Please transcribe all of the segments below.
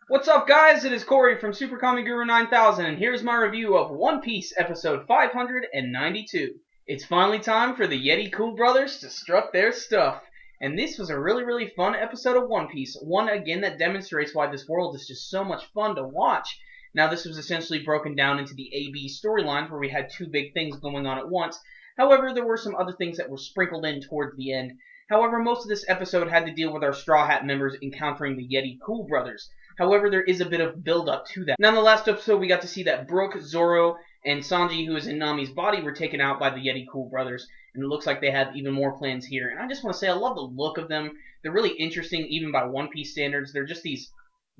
What's up, guys? It is Corey from SuperKamiGuru9000, and here's my review of One Piece episode 592. It's finally time for the Yeti Cool Brothers to strut their stuff. And this was a really fun episode of One Piece. One, again, that demonstrates why this world is just so much fun to watch. Now, this was essentially broken down into the A-B storylines where we had two big things going on at once. However, there were some other things that were sprinkled in towards the end. However, most of this episode had to deal with our Straw Hat members encountering the Yeti Cool Brothers. However, there is a bit of build-up to that. Now, in the last episode, we got to see that Brook, Zoro, and Sanji, who is in Nami's body, were taken out by the Yeti Cool Brothers, and it looks like they have even more plans here. And I just want to say, I love the look of them. They're really interesting, even by One Piece standards. They're just these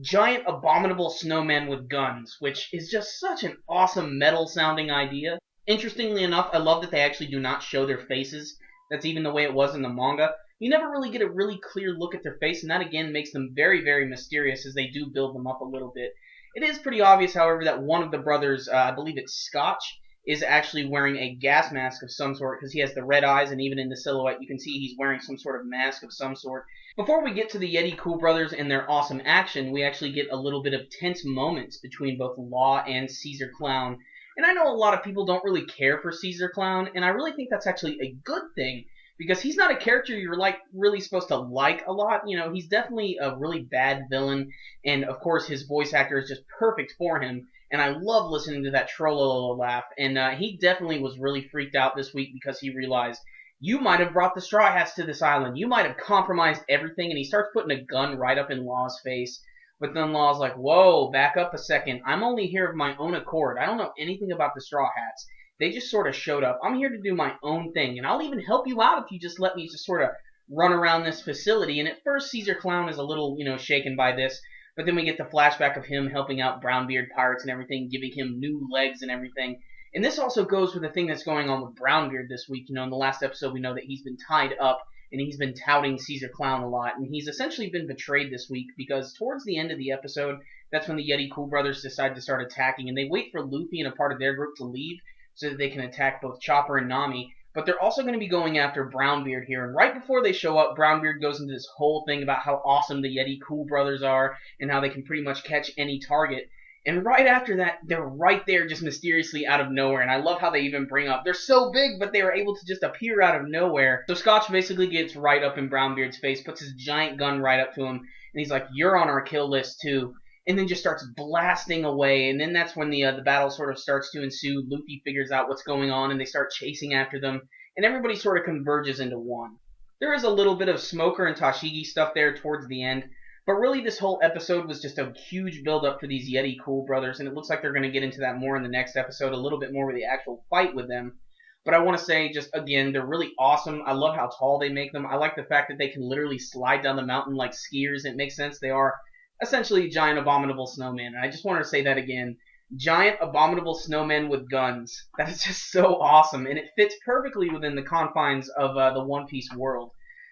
giant, abominable snowmen with guns, which is just such an awesome metal-sounding idea. Interestingly enough, I love that they actually do not show their faces. That's even the way it was in the manga. You never really get a really clear look at their face, and that again makes them very mysterious as they do build them up a little bit. It is pretty obvious, however, that one of the brothers, I believe it's Scotch, is actually wearing a gas mask of some sort because he has the red eyes, and even in the silhouette you can see he's wearing some sort of mask of some sort. Before we get to the Yeti Cool Brothers and their awesome action, we actually get a little bit of tense moments between both Law and Caesar Clown. And I know a lot of people don't really care for Caesar Clown, and I really think that's actually a good thing. Because he's not a character you're really supposed to like a lot. You know, he's definitely a really bad villain, and of course his voice actor is just perfect for him. And I love listening to that Trollolo laugh. And he definitely was really freaked out this week because he realized you might have brought the Straw Hats to this island. You might have compromised everything. And he starts putting a gun right up in Law's face. But then Law's like, "Whoa, back up a second. I'm only here of my own accord. I don't know anything about the Straw Hats. They just sort of showed up. I'm here to do my own thing, and I'll even help you out if you just let me just sort of run around this facility." And at first, Caesar Clown is a little, shaken by this, but then we get the flashback of him helping out Brownbeard pirates and everything, giving him new legs and everything. And this also goes with the thing that's going on with Brownbeard this week. In the last episode, we know that he's been tied up, and he's been touting Caesar Clown a lot, and he's essentially been betrayed this week because towards the end of the episode, that's when the Yeti Cool Brothers decide to start attacking, and they wait for Luffy and a part of their group to leave, so that they can attack both Chopper and Nami. But they're also going to be going after Brownbeard here. And right before they show up, Brownbeard goes into this whole thing about how awesome the Yeti Cool Brothers are and how they can pretty much catch any target. And right after that, they're right there just mysteriously out of nowhere. And I love how they even bring up, they're so big, but they were able to just appear out of nowhere. So Scotch basically gets right up in Brownbeard's face, puts his giant gun right up to him, and he's like, "You're on our kill list too." And then just starts blasting away, and then that's when the battle sort of starts to ensue. Luffy figures out what's going on, and they start chasing after them, and everybody sort of converges into one. There is a little bit of Smoker and Tashigi stuff there towards the end, but really this whole episode was just a huge build-up for these Yeti Cool Brothers, and it looks like they're going to get into that more in the next episode, a little bit more with the actual fight with them. But I want to say, just again, they're really awesome. I love how tall they make them. I like the fact that they can literally slide down the mountain like skiers. It makes sense. They are essentially giant abominable snowmen. And I just wanted to say that again. Giant abominable snowmen with guns. That is just so awesome. And it fits perfectly within the confines of the One Piece world.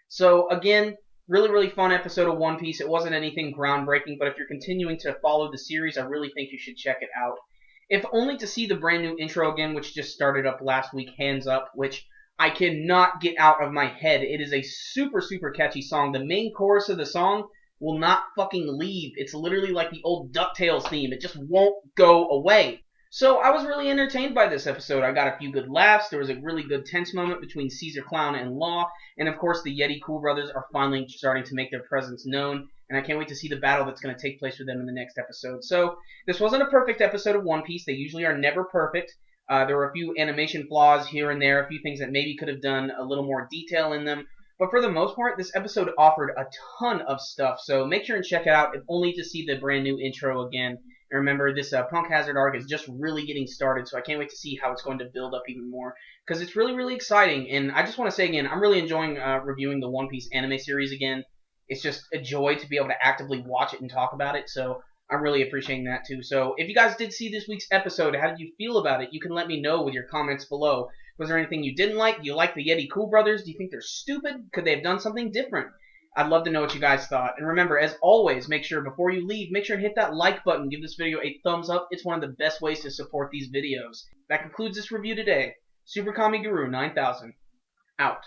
So again, really fun episode of One Piece. It wasn't anything groundbreaking, but if you're continuing to follow the series, I really think you should check it out. If only to see the brand new intro again, which just started up last week, Hands Up, which I cannot get out of my head. It is a super catchy song. The main chorus of the song will not fucking leave. It's literally like the old DuckTales theme. It just won't go away. So I was really entertained by this episode. I got a few good laughs. There was a really good tense moment between Caesar Clown and Law. And of course the Yeti Cool Brothers are finally starting to make their presence known. And I can't wait to see the battle that's going to take place with them in the next episode. So this wasn't a perfect episode of One Piece. They usually are never perfect. There were a few animation flaws here and there. A few things that maybe could have done a little more detail in them. But for the most part, this episode offered a ton of stuff, so make sure and check it out, if only to see the brand new intro again. And remember, this Punk Hazard arc is just really getting started, so I can't wait to see how it's going to build up even more, because it's really exciting. And I just want to say again, I'm really enjoying reviewing the One Piece anime series again. It's just a joy to be able to actively watch it and talk about it, so I'm really appreciating that too. So if you guys did see this week's episode, how did you feel about it? You can let me know with your comments below. Was there anything you didn't like? Do you like the Yeti Cool Brothers? Do you think they're stupid? Could they have done something different? I'd love to know what you guys thought. And remember, as always, make sure before you leave, make sure and hit that like button. Give this video a thumbs up. It's one of the best ways to support these videos. That concludes this review today. SuperKamiGuru9000. Out.